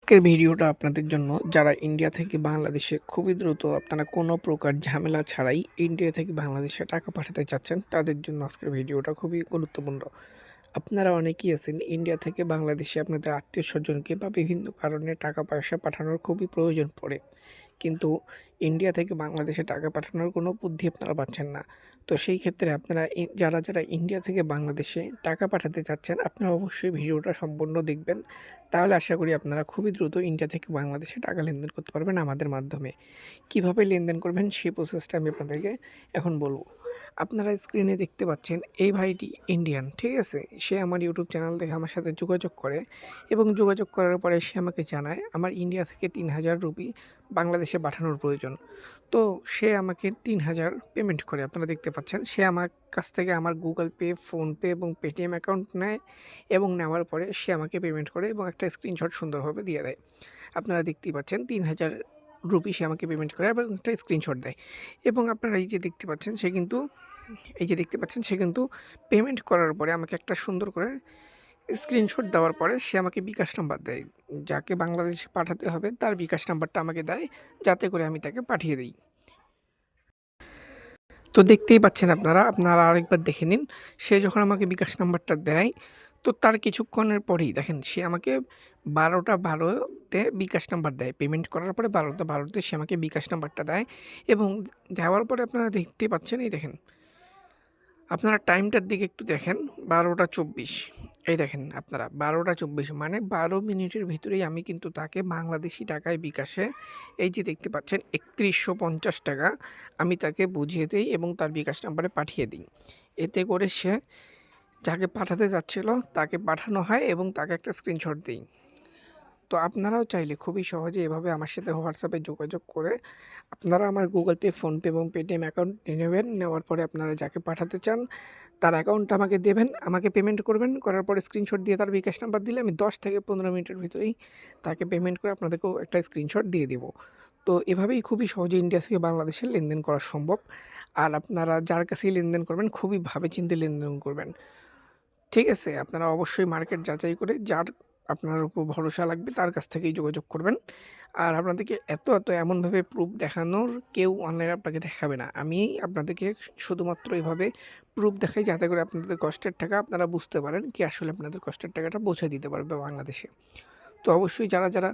আজকের ভিডিওটা আপনাদের জন্য যারা ইন্ডিয়া থেকে বাংলাদেশে খুবই দ্রুত আপনারা কোনো প্রকার ঝামেলা ছাড়াই ইন্ডিয়া থেকে বাংলাদেশে টাকা পাঠাতে চাচ্ছেন তাদের জন্য আজকের ভিডিওটা খুবই গুরুত্বপূর্ণ। আপনারা অনেকেই আছেন ইন্ডিয়া থেকে বাংলাদেশে আপনাদের আত্মীয়স্বজনকে বা বিভিন্ন কারণে টাকা পয়সা পাঠানোর খুবই প্রয়োজন পড়ে, কিন্তু ইন্ডিয়া থেকে বাংলাদেশে টাকা পাঠানোর কোনো বুদ্ধি আপনারা পাচ্ছেন না। তো সেই ক্ষেত্রে আপনারা যারা যারা ইন্ডিয়া থেকে বাংলাদেশে টাকা পাঠাতে চাচ্ছেন আপনারা অবশ্যই ভিডিওটা সম্পূর্ণ দেখবেন। তাহলে আশা করি আপনারা খুবই দ্রুত ইন্ডিয়া থেকে বাংলাদেশে টাকা লেনদেন করতে পারবেন আমাদের মাধ্যমে। কিভাবে লেনদেন করবেন সেই প্রসেসটা আমি আপনাদেরকে এখন বলবো। আপনারা স্ক্রিনে দেখতে পাচ্ছেন এই ভাইটি ইন্ডিয়ান, ঠিক আছে? সে আমার ইউটিউব চ্যানেল দেখে আমার সাথে যোগাযোগ করে এবং যোগাযোগ করার পরে সে আমাকে জানায় আমার ইন্ডিয়া থেকে ৩,০০০ রুপি বাংলাদেশে পাঠানোর প্রয়োজন। তো সে আমাকে ৩,০০০ পেমেন্ট করে, আপনারা দেখতে পাচ্ছেন। সে আমার কাছ থেকে আমার গুগল পে, ফোনপে এবং পেটিএম অ্যাকাউন্ট নেয় এবং নেওয়ার পরে সে আমাকে পেমেন্ট করে এবং একটা স্ক্রিনশট সুন্দরভাবে দিয়ে দেয়। আপনারা দেখতেই পাচ্ছেন ৩,০০০ রুপি সে আমাকে পেমেন্ট করে এবং একটা স্ক্রিনশট দেয়। এবং আপনারা এই যে দেখতে পাচ্ছেন সে কিন্তু পেমেন্ট করার পরে আমাকে একটা সুন্দর করে স্ক্রিনশট দেওয়ার পরে সে আমাকে বিকাশ নাম্বার দেয়। যাকে বাংলাদেশে পাঠাতে হবে তার বিকাশ নাম্বারটা আমাকে দেয়, যাতে করে আমি তাকে পাঠিয়ে দিই। তো দেখতেই পাচ্ছেন আপনারা আরেকবার দেখে নিন। সে যখন আমাকে বিকাশ নাম্বারটা দেয়, তো তার কিছুক্ষণের পরেই দেখেন সে আমাকে ১২টা ১২-তে বিকাশ নাম্বার দেয়। পেমেন্ট করার পরে ১২টা ১২-তে সে আমাকে বিকাশ নাম্বারটা দেয় এবং দেওয়ার পরে আপনারা দেখতেই পাচ্ছেন, এই দেখেন। আপনারা টাইমটার দিকে একটু দেখেন, ১২টা ২৪। এই দেখেন আপনারা ১২টা ২৪ মানে ১২ মিনিটের ভিতরেই আমি কিন্তু তাকে বাংলাদেশি টাকায় বিকাশে এই যে দেখতে পাচ্ছেন ৩১৫০ টাকা আমি তাকে বুঝিয়ে দেই এবং তার বিকাশ নাম্বারে পাঠিয়ে দিই। এতে করে সে যাকে পাঠাতে যাচ্ছিল তাকে পাঠানো হয় এবং তাকে একটা স্ক্রিনশট দিই। তো আপনারাও চাইলে খুবই সহজে এভাবে আমার সাথে হোয়াটসঅ্যাপে যোগাযোগ করে আপনারা আমার গুগল পে, ফোনপে এবং পেটিএম অ্যাকাউন্ট নিয়ে নেবেন। নেওয়ার পরে আপনারা যাকে পাঠাতে চান তার অ্যাকাউন্টটা আমাকে দেবেন, আমাকে পেমেন্ট করবেন। করার পরে স্ক্রিনশট দিয়ে তার বিকাশ নাম্বার দিলে আমি ১০ থেকে ১৫ মিনিটের ভিতরেই তাকে পেমেন্ট করে আপনাদেরকেও একটা স্ক্রিনশট দিয়ে দেবো। তো এভাবেই খুবই সহজে ইন্ডিয়া থেকে বাংলাদেশে লেনদেন করা সম্ভব। আর আপনারা যার কাছেই লেনদেন করবেন খুবই ভাবে চিন্তে লেনদেন করবেন। ঠিক আছে? আপনারা অবশ্যই মার্কেট যাচাই করে যার আপনার উপর ভরসা লাগবে তার কাছ থেকেই যোগাযোগ করবেন। আর আপনাদেরকে এত এমনভাবে প্রুফ দেখানোর কেউ অনলাইনে আপনাকে দেখাবে না। আমি আপনাদেরকে শুধুমাত্র এভাবে প্রুফ দেখাই, যাতে করে আপনাদের কষ্টের টাকা আপনারা বুঝতে পারেন কি আসলে আপনাদের কষ্টের টাকাটা পৌঁছে দিতে পারবে বাংলাদেশে। তো অবশ্যই যারা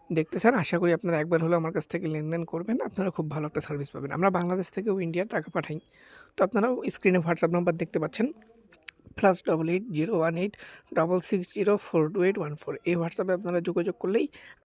দেখতে চান আশা করি আপনারা একবার হলেও আমার কাছ থেকে লেনদেন করবেন। আপনারা খুব ভালো একটা সার্ভিস পাবেন। আমরা বাংলাদেশ থেকেও ইন্ডিয়ায় টাকা পাঠাই। তো আপনারাও স্ক্রিনে হোয়াটসঅ্যাপ নাম্বার দেখতে পাচ্ছেন। +88 018 660 42814 এই হোয়াটসঅ্যাপে আপনারা যোগাযোগ করলেই